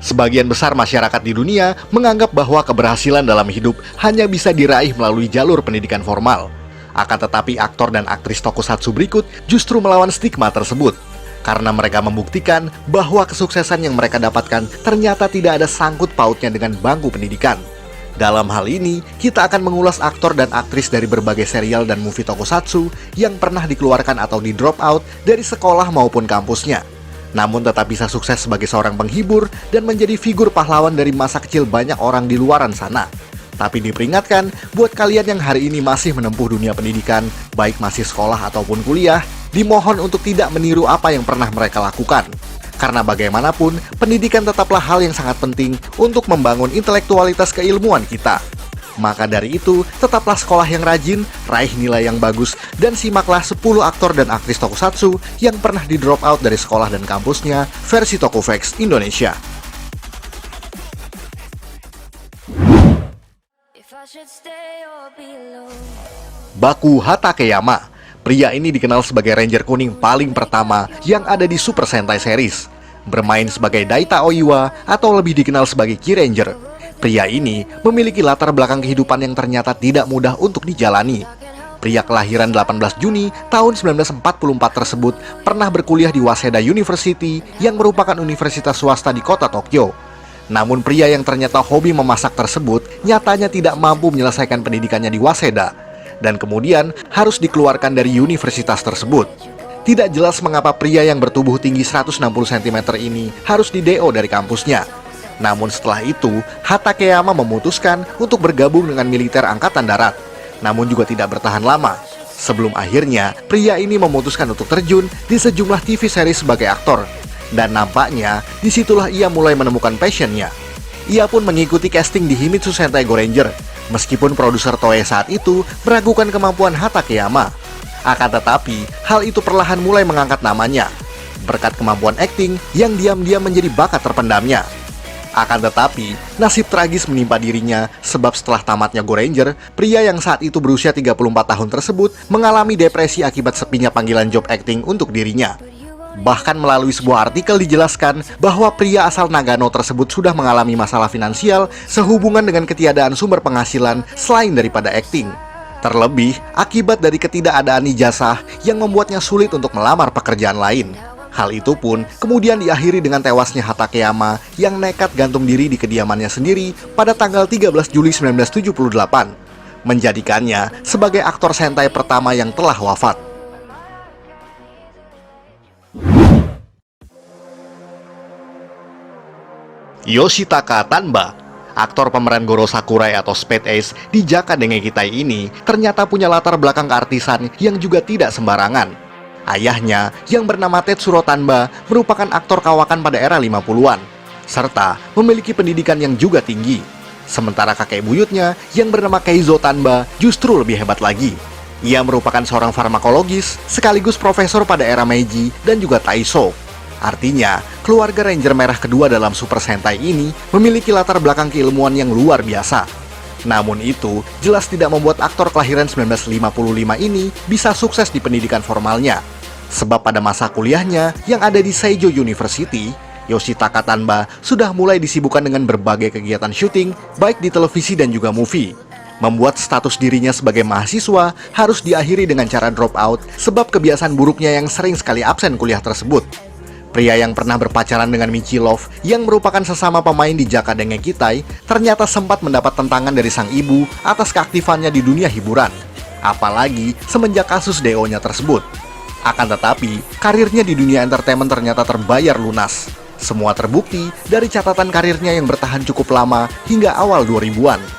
Sebagian besar masyarakat di dunia menganggap bahwa keberhasilan dalam hidup hanya bisa diraih melalui jalur pendidikan formal. Akan tetapi aktor dan aktris tokusatsu berikut justru melawan stigma tersebut, karena mereka membuktikan bahwa kesuksesan yang mereka dapatkan ternyata tidak ada sangkut pautnya dengan bangku pendidikan. Dalam hal ini, kita akan mengulas aktor dan aktris dari berbagai serial dan movie tokusatsu yang pernah dikeluarkan atau di drop out dari sekolah maupun kampusnya, namun tetap bisa sukses sebagai seorang penghibur dan menjadi figur pahlawan dari masa kecil banyak orang di luaran sana. Tapi diperingatkan, buat kalian yang hari ini masih menempuh dunia pendidikan, baik masih sekolah ataupun kuliah, dimohon untuk tidak meniru apa yang pernah mereka lakukan. Karena bagaimanapun, pendidikan tetaplah hal yang sangat penting untuk membangun intelektualitas keilmuan kita. Maka dari itu, tetaplah sekolah yang rajin, raih nilai yang bagus, dan simaklah 10 aktor dan aktris tokusatsu yang pernah di drop out dari sekolah dan kampusnya versi Tokufacts Indonesia. Baku Hatakeyama. Pria ini dikenal sebagai Ranger kuning paling pertama yang ada di Super Sentai series. Bermain sebagai Daita Oiwa atau lebih dikenal sebagai Ki-Ranger. Pria ini memiliki latar belakang kehidupan yang ternyata tidak mudah untuk dijalani. Pria kelahiran 18 Juni tahun 1944 tersebut pernah berkuliah di Waseda University yang merupakan universitas swasta di kota Tokyo. Namun pria yang ternyata hobi memasak tersebut nyatanya tidak mampu menyelesaikan pendidikannya di Waseda dan kemudian harus dikeluarkan dari universitas tersebut. Tidak jelas mengapa pria yang bertubuh tinggi 160 cm ini harus di-DO dari kampusnya. Namun setelah itu, Hatakeyama memutuskan untuk bergabung dengan militer angkatan darat. Namun juga tidak bertahan lama. Sebelum akhirnya, pria ini memutuskan untuk terjun di sejumlah TV series sebagai aktor. Dan nampaknya, disitulah ia mulai menemukan passionnya. Ia pun mengikuti casting di Himitsu Sentai Go Ranger, meskipun produser Toei saat itu meragukan kemampuan Hatakeyama. Akan tetapi, hal itu perlahan mulai mengangkat namanya, berkat kemampuan akting yang diam-diam menjadi bakat terpendamnya. Akan tetapi, nasib tragis menimpa dirinya sebab setelah tamatnya Go Ranger, pria yang saat itu berusia 34 tahun tersebut mengalami depresi akibat sepinya panggilan job acting untuk dirinya. Bahkan melalui sebuah artikel dijelaskan bahwa pria asal Nagano tersebut sudah mengalami masalah finansial sehubungan dengan ketiadaan sumber penghasilan selain daripada acting. Terlebih, akibat dari ketidakadaan ijazah yang membuatnya sulit untuk melamar pekerjaan lain. Hal itu pun kemudian diakhiri dengan tewasnya Hatakeyama yang nekat gantung diri di kediamannya sendiri pada tanggal 13 Juli 1978, menjadikannya sebagai aktor Sentai pertama yang telah wafat. Yoshitaka Tanba. Aktor pemeran Goro Sakurai atau Spade Ace di Jaka Dengekitai ini ternyata punya latar belakang keartisan yang juga tidak sembarangan. Ayahnya yang bernama Tetsuro Tanba merupakan aktor kawakan pada era 50-an, serta memiliki pendidikan yang juga tinggi. Sementara kakek buyutnya yang bernama Keizo Tanba justru lebih hebat lagi. Ia merupakan seorang farmakologis sekaligus profesor pada era Meiji dan juga Taisho. Artinya, keluarga Ranger Merah kedua dalam Super Sentai ini memiliki latar belakang keilmuan yang luar biasa. Namun itu jelas tidak membuat aktor kelahiran 1955 ini bisa sukses di pendidikan formalnya. Sebab pada masa kuliahnya yang ada di Seijo University, Yoshitaka Tanba sudah mulai disibukkan dengan berbagai kegiatan syuting baik di televisi dan juga movie. Membuat status dirinya sebagai mahasiswa harus diakhiri dengan cara drop out sebab kebiasaan buruknya yang sering sekali absen kuliah tersebut. Pria yang pernah berpacaran dengan Michilove yang merupakan sesama pemain di Jaka Dengekitai ternyata sempat mendapat tentangan dari sang ibu atas keaktifannya di dunia hiburan. Apalagi semenjak kasus DO-nya tersebut. Akan tetapi, karirnya di dunia entertainment ternyata terbayar lunas. Semua terbukti dari catatan karirnya yang bertahan cukup lama hingga awal 2000-an.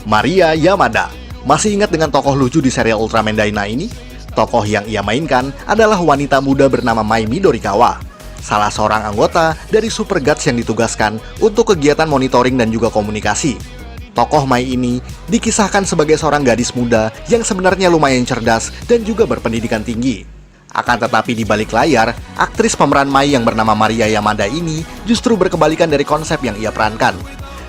Maria Yamada. Masih ingat dengan tokoh lucu di serial Ultraman Dyna ini? Tokoh yang ia mainkan adalah wanita muda bernama Mai Midorikawa, salah seorang anggota dari Super Guards yang ditugaskan untuk kegiatan monitoring dan juga komunikasi. Tokoh Mai ini dikisahkan sebagai seorang gadis muda yang sebenarnya lumayan cerdas dan juga berpendidikan tinggi. Akan tetapi di balik layar, aktris pemeran Mai yang bernama Maria Yamada ini justru berkebalikan dari konsep yang ia perankan.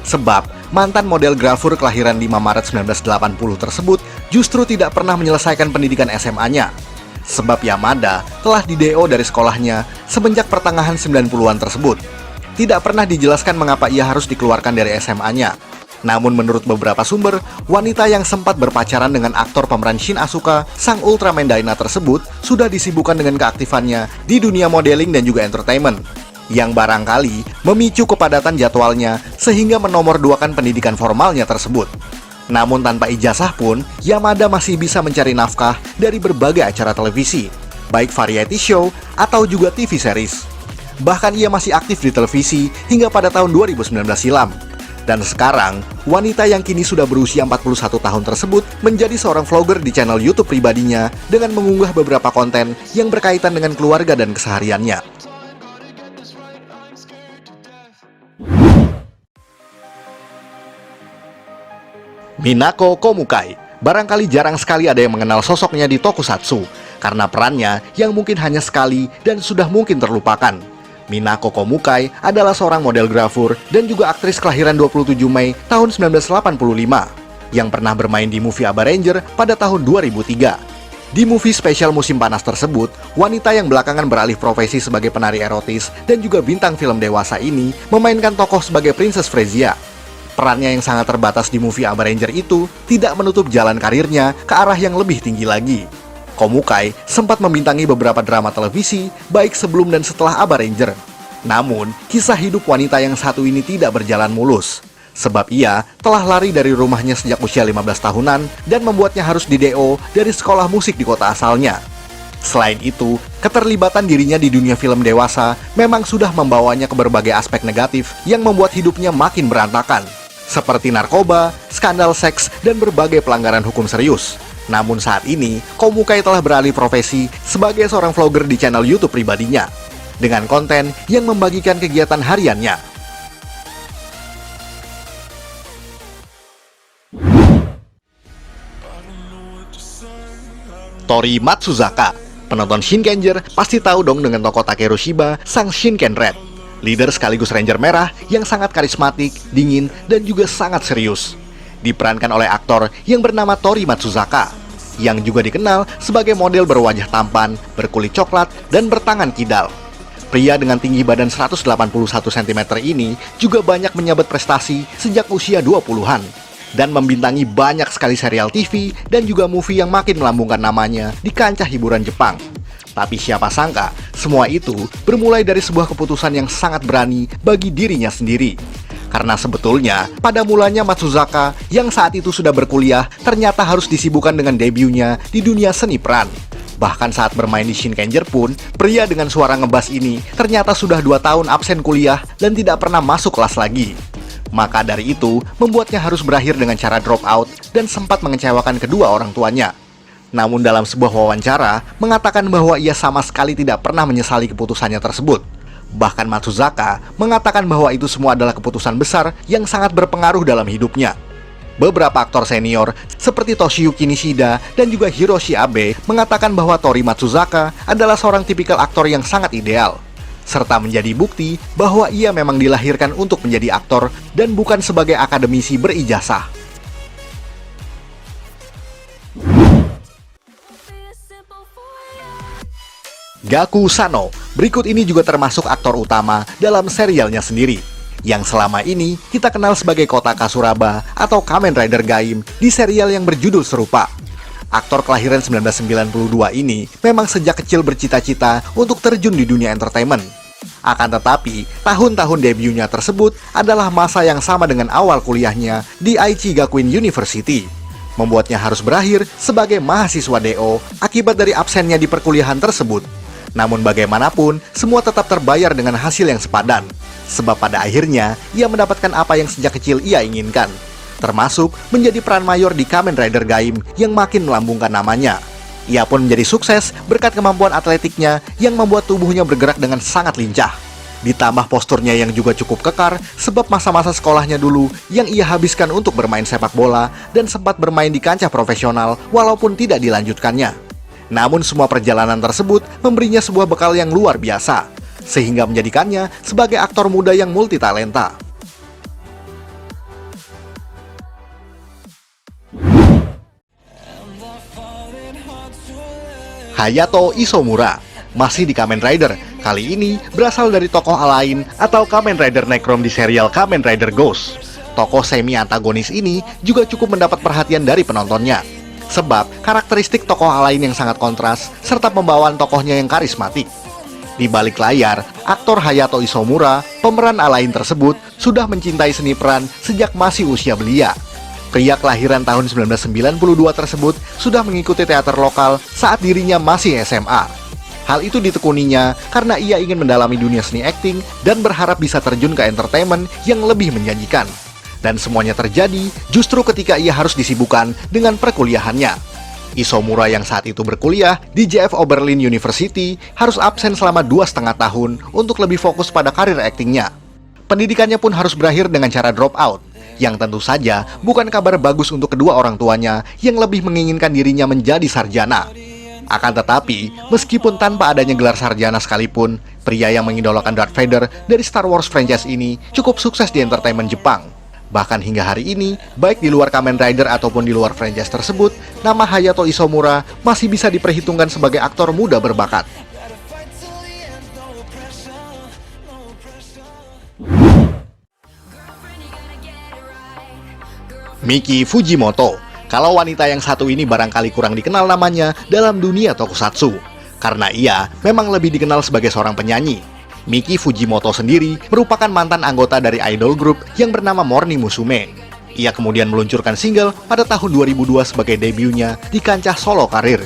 Sebab, mantan model grafur kelahiran 5 Maret 1980 tersebut justru tidak pernah menyelesaikan pendidikan SMA-nya. Sebab Yamada telah di-DO dari sekolahnya semenjak pertengahan 90-an tersebut. Tidak pernah dijelaskan mengapa ia harus dikeluarkan dari SMA-nya. Namun menurut beberapa sumber, wanita yang sempat berpacaran dengan aktor pemeran Shin Asuka, sang Ultraman Dyna tersebut, sudah disibukkan dengan keaktifannya di dunia modeling dan juga entertainment, yang barangkali memicu kepadatan jadwalnya sehingga menomorduakan pendidikan formalnya tersebut. Namun tanpa ijazah pun, Yamada masih bisa mencari nafkah dari berbagai acara televisi, baik variety show atau juga TV series. Bahkan ia masih aktif di televisi hingga pada tahun 2019 silam. Dan sekarang, wanita yang kini sudah berusia 41 tahun tersebut menjadi seorang vlogger di channel YouTube pribadinya dengan mengunggah beberapa konten yang berkaitan dengan keluarga dan kesehariannya. Minako Komukai. Barangkali jarang sekali ada yang mengenal sosoknya di tokusatsu, karena perannya yang mungkin hanya sekali dan sudah mungkin terlupakan. Minako Komukai adalah seorang model grafur dan juga aktris kelahiran 27 Mei tahun 1985, yang pernah bermain di movie Aba Ranger pada tahun 2003. Di movie spesial musim panas tersebut, wanita yang belakangan beralih profesi sebagai penari erotis dan juga bintang film dewasa ini memainkan tokoh sebagai Princess Frezia. Perannya yang sangat terbatas di movie Aba Ranger itu tidak menutup jalan karirnya ke arah yang lebih tinggi lagi. Komukai sempat membintangi beberapa drama televisi, baik sebelum dan setelah Aba Ranger. Namun, kisah hidup wanita yang satu ini tidak berjalan mulus, sebab ia telah lari dari rumahnya sejak usia 15 tahunan dan membuatnya harus di-DO dari sekolah musik di kota asalnya. Selain itu, keterlibatan dirinya di dunia film dewasa memang sudah membawanya ke berbagai aspek negatif yang membuat hidupnya makin berantakan, seperti narkoba, skandal seks, dan berbagai pelanggaran hukum serius. Namun saat ini, Komukai telah beralih profesi sebagai seorang vlogger di channel YouTube pribadinya, dengan konten yang membagikan kegiatan hariannya. Tori Matsuzaka. Penonton Shinkenger pasti tahu dong dengan tokoh Takeru Shiba, sang Shinken Red, leader sekaligus Ranger Merah yang sangat karismatik, dingin, dan juga sangat serius. Diperankan oleh aktor yang bernama Tori Matsuzaka, yang juga dikenal sebagai model berwajah tampan, berkulit coklat, dan bertangan kidal. Pria dengan tinggi badan 181 cm ini juga banyak menyabet prestasi sejak usia 20-an, dan membintangi banyak sekali serial TV dan juga movie yang makin melambungkan namanya di kancah hiburan Jepang. Tapi siapa sangka, semua itu bermulai dari sebuah keputusan yang sangat berani bagi dirinya sendiri. Karena sebetulnya, pada mulanya Matsuzaka yang saat itu sudah berkuliah ternyata harus disibukkan dengan debutnya di dunia seni peran. Bahkan saat bermain di Shinkenger pun, pria dengan suara ngebas ini ternyata sudah 2 tahun absen kuliah dan tidak pernah masuk kelas lagi. Maka dari itu, membuatnya harus berakhir dengan cara drop out dan sempat mengecewakan kedua orang tuanya. Namun dalam sebuah wawancara, mengatakan bahwa ia sama sekali tidak pernah menyesali keputusannya tersebut. Bahkan Matsuzaka mengatakan bahwa itu semua adalah keputusan besar yang sangat berpengaruh dalam hidupnya. Beberapa aktor senior seperti Toshiyuki Nishida dan juga Hiroshi Abe mengatakan bahwa Tori Matsuzaka adalah seorang tipikal aktor yang sangat ideal, serta menjadi bukti bahwa ia memang dilahirkan untuk menjadi aktor dan bukan sebagai akademisi berijazah. Gaku Sano, berikut ini juga termasuk aktor utama dalam serialnya sendiri, yang selama ini kita kenal sebagai Kotaka Suraba atau Kamen Rider Gaim di serial yang berjudul serupa. Aktor kelahiran 1992 ini memang sejak kecil bercita-cita untuk terjun di dunia entertainment. Akan tetapi, tahun-tahun debutnya tersebut adalah masa yang sama dengan awal kuliahnya di Aichi Gakuin University, membuatnya harus berakhir sebagai mahasiswa DO akibat dari absennya di perkuliahan tersebut. Namun bagaimanapun, semua tetap terbayar dengan hasil yang sepadan, sebab pada akhirnya ia mendapatkan apa yang sejak kecil ia inginkan, termasuk menjadi peran mayor di Kamen Rider Gaim yang makin melambungkan namanya. Ia pun menjadi sukses berkat kemampuan atletiknya yang membuat tubuhnya bergerak dengan sangat lincah. Ditambah posturnya yang juga cukup kekar sebab masa-masa sekolahnya dulu yang ia habiskan untuk bermain sepak bola dan sempat bermain di kancah profesional walaupun tidak dilanjutkannya. Namun semua perjalanan tersebut memberinya sebuah bekal yang luar biasa, sehingga menjadikannya sebagai aktor muda yang multitalenta. Hayato Isomura masih di Kamen Rider, kali ini berasal dari tokoh lain atau Kamen Rider Necrom di serial Kamen Rider Ghost. Tokoh semi-antagonis ini juga cukup mendapat perhatian dari penontonnya, sebab karakteristik tokoh lain yang sangat kontras serta pembawaan tokohnya yang karismatik. Di balik layar, aktor Hayato Isomura, pemeran lain tersebut, sudah mencintai seni peran sejak masih usia belia. Pria kelahiran tahun 1992 tersebut sudah mengikuti teater lokal saat dirinya masih SMA. Hal itu ditekuninya karena ia ingin mendalami dunia seni akting dan berharap bisa terjun ke entertainment yang lebih menjanjikan. Dan semuanya terjadi justru ketika ia harus disibukkan dengan perkuliahannya. Isomura yang saat itu berkuliah di JF Oberlin University harus absen selama 2,5 tahun untuk lebih fokus pada karir aktingnya. Pendidikannya pun harus berakhir dengan cara drop out, yang tentu saja bukan kabar bagus untuk kedua orang tuanya yang lebih menginginkan dirinya menjadi sarjana. Akan tetapi, meskipun tanpa adanya gelar sarjana sekalipun, pria yang mengidolakan Darth Vader dari Star Wars franchise ini cukup sukses di entertainment Jepang. Bahkan hingga hari ini, baik di luar Kamen Rider ataupun di luar franchise tersebut, nama Hayato Isomura masih bisa diperhitungkan sebagai aktor muda berbakat. Miki Fujimoto. Kalau wanita yang satu ini barangkali kurang dikenal namanya dalam dunia tokusatsu, karena ia memang lebih dikenal sebagai seorang penyanyi. Miki Fujimoto sendiri merupakan mantan anggota dari idol group yang bernama Morning Musume. Ia kemudian meluncurkan single pada tahun 2002 sebagai debutnya di kancah solo karir.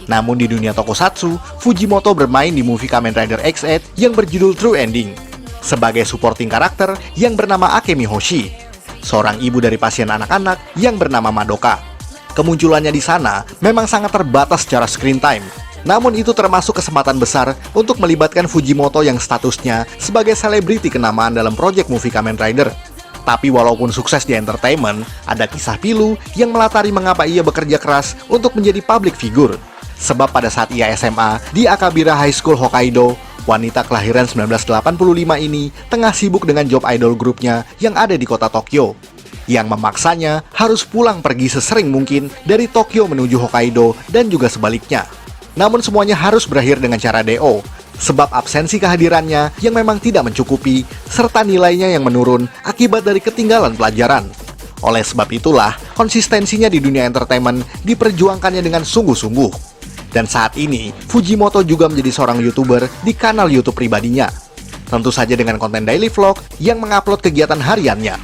Namun di dunia tokusatsu, Fujimoto bermain di movie Kamen Rider X8 yang berjudul True Ending sebagai supporting karakter yang bernama Akemi Hoshi, seorang ibu dari pasien anak-anak yang bernama Madoka. Kemunculannya di sana memang sangat terbatas secara screen time. Namun itu termasuk kesempatan besar untuk melibatkan Fujimoto yang statusnya sebagai selebriti kenamaan dalam proyek movie Kamen Rider. Tapi walaupun sukses di entertainment, ada kisah pilu yang melatari mengapa ia bekerja keras untuk menjadi public figure. Sebab pada saat ia SMA di Akabira High School Hokkaido, wanita kelahiran 1985 ini tengah sibuk dengan job idol grupnya yang ada di kota Tokyo, yang memaksanya harus pulang pergi sesering mungkin dari Tokyo menuju Hokkaido dan juga sebaliknya. Namun semuanya harus berakhir dengan cara DO, sebab absensi kehadirannya yang memang tidak mencukupi, serta nilainya yang menurun akibat dari ketinggalan pelajaran. Oleh sebab itulah, konsistensinya di dunia entertainment diperjuangkannya dengan sungguh-sungguh. Dan saat ini, Fujimoto juga menjadi seorang YouTuber di kanal YouTube pribadinya. Tentu saja dengan konten daily vlog yang mengupload kegiatan hariannya.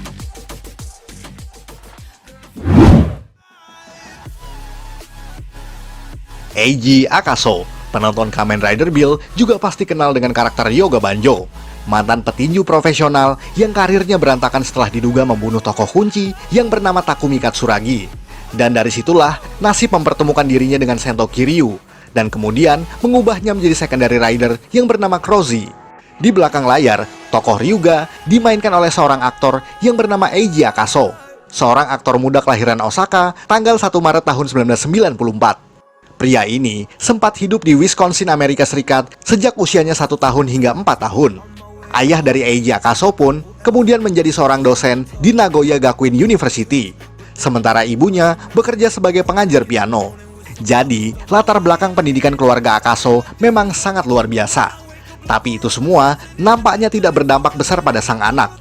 Eiji Akaso, penonton Kamen Rider Bill juga pasti kenal dengan karakter Ryoga Banjo, mantan petinju profesional yang karirnya berantakan setelah diduga membunuh tokoh kunci yang bernama Takumi Katsuragi. Dan dari situlah nasib mempertemukan dirinya dengan Sento Kiryu, dan kemudian mengubahnya menjadi secondary rider yang bernama Crozy. Di belakang layar, tokoh Ryuga dimainkan oleh seorang aktor yang bernama Eiji Akaso, seorang aktor muda kelahiran Osaka tanggal 1 Maret tahun 1994. Pria ini sempat hidup di Wisconsin, Amerika Serikat sejak usianya 1 tahun hingga 4 tahun. Ayah dari Eiji Akaso pun kemudian menjadi seorang dosen di Nagoya Gakuin University, sementara ibunya bekerja sebagai pengajar piano. Jadi, latar belakang pendidikan keluarga Akaso memang sangat luar biasa. Tapi itu semua nampaknya tidak berdampak besar pada sang anak.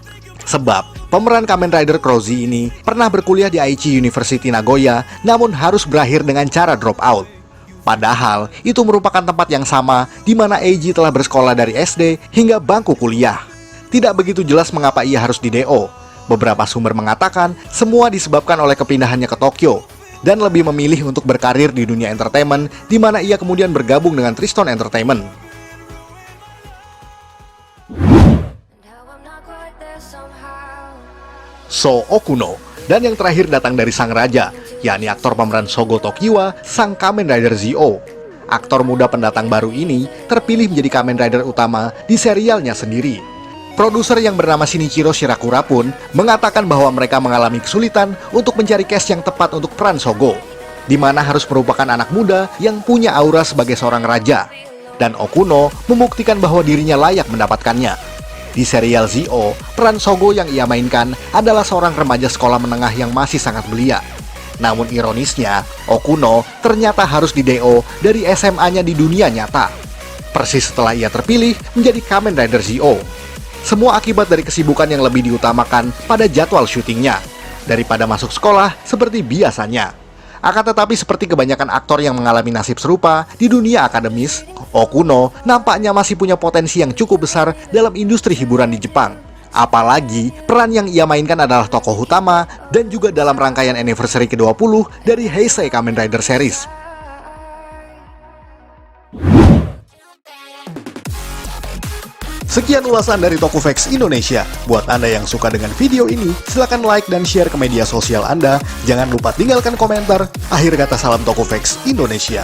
Sebab, pemeran Kamen Rider Crozy ini pernah berkuliah di Aichi University Nagoya, namun harus berakhir dengan cara drop out. Padahal, itu merupakan tempat yang sama di mana Eiji telah bersekolah dari SD hingga bangku kuliah. Tidak begitu jelas mengapa ia harus di DO. Beberapa sumber mengatakan semua disebabkan oleh kepindahannya ke Tokyo, dan lebih memilih untuk berkarir di dunia entertainment, di mana ia kemudian bergabung dengan Triston Entertainment. So Okuno, dan yang terakhir datang dari sang raja, yakni aktor pemeran Sogo Tokiwa, sang Kamen Rider Zi-O. Aktor muda pendatang baru ini terpilih menjadi Kamen Rider utama di serialnya sendiri. Produser yang bernama Shinichiro Shirakura pun mengatakan bahwa mereka mengalami kesulitan untuk mencari cast yang tepat untuk peran Sogo, di mana harus merupakan anak muda yang punya aura sebagai seorang raja. Dan Okuno membuktikan bahwa dirinya layak mendapatkannya. Di serial Zi-O, peran Sogo yang ia mainkan adalah seorang remaja sekolah menengah yang masih sangat belia. Namun ironisnya, Okuno ternyata harus di-DO dari SMA-nya di dunia nyata. Persis setelah ia terpilih menjadi Kamen Rider Zi-O. Semua akibat dari kesibukan yang lebih diutamakan pada jadwal syutingnya, daripada masuk sekolah seperti biasanya. Akan tetapi seperti kebanyakan aktor yang mengalami nasib serupa di dunia akademis, Okuno nampaknya masih punya potensi yang cukup besar dalam industri hiburan di Jepang. Apalagi peran yang ia mainkan adalah tokoh utama dan juga dalam rangkaian anniversary ke-20 dari Heisei Kamen Rider series. Sekian ulasan dari Tokufax Indonesia. Buat Anda yang suka dengan video ini, silahkan like dan share ke media sosial Anda. Jangan lupa tinggalkan komentar. Akhir kata, salam Tokufax Indonesia.